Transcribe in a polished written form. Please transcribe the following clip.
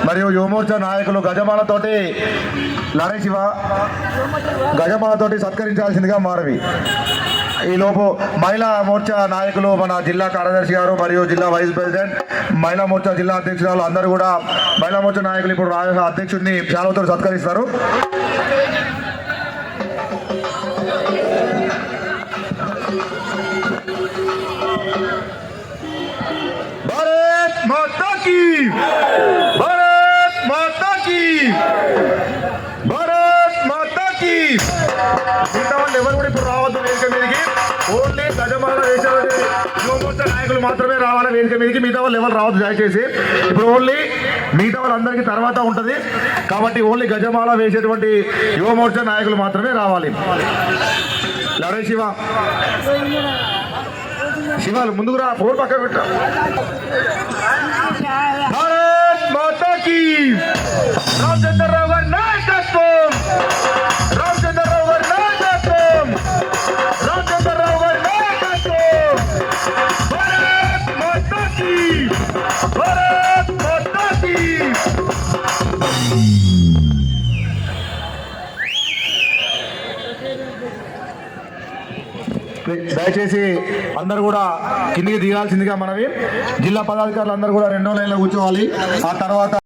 మరియు యువమోర్చా నాయకులు గజమాలతోటి లడే శివ గజమాలతోటి సత్కరించాల్సిందిగా మారవి. ఈలోపు మహిళా మోర్చా నాయకులు మన జిల్లా కార్యదర్శి గారు మరియు జిల్లా వైస్ ప్రెసిడెంట్ మహిళా మోర్చా జిల్లా అధ్యక్షురాలు అందరూ కూడా మహిళా మోర్చా నాయకులు ఇప్పుడు అధ్యక్షుడిని శాలువతో సత్కరిస్తారు. భారత్ మాతా కీ, భారత్ మాతా కీ, భారత్ మాతా కీ. మిగతా వాళ్ళు ఎవరు కూడా ఇప్పుడు రావద్దు వేదిక మీదకి. ఓన్లీ గజమాల వేసే యువమోర్చా నాయకులు మాత్రమే రావాలి వేదిక మీదకి. మిగతా వాళ్ళు ఎవరు రావద్దు దయచేసి. ఇప్పుడు ఓన్లీ మిగతా వాళ్ళందరికీ తర్వాత ఉంటుంది కాబట్టి ఓన్లీ గజమాల వేసేటువంటి యువమోర్చా నాయకులు మాత్రమే రావాలి. లడే శివ, శివాలు ముందుకు రా, ఫోన్ పక్కన పెట్ట. భారత్ మాతా కీ. రామచంద్రరావు గారి నాయకత్వం, రామచంద్రరావు గారి నాయకత్వం, రామచంద్రరావు గారి నాయకత్వం. భారత్ మాతా కీ, భారత్ మాతా కీ. దయచేసి అందరూ కూడా కిందికి దిగాల్సిందిగా మనవి. జిల్లా పదాధికారులు అందరూ కూడా రెండో లైన్లో కూర్చోవాలి. ఆ తర్వాత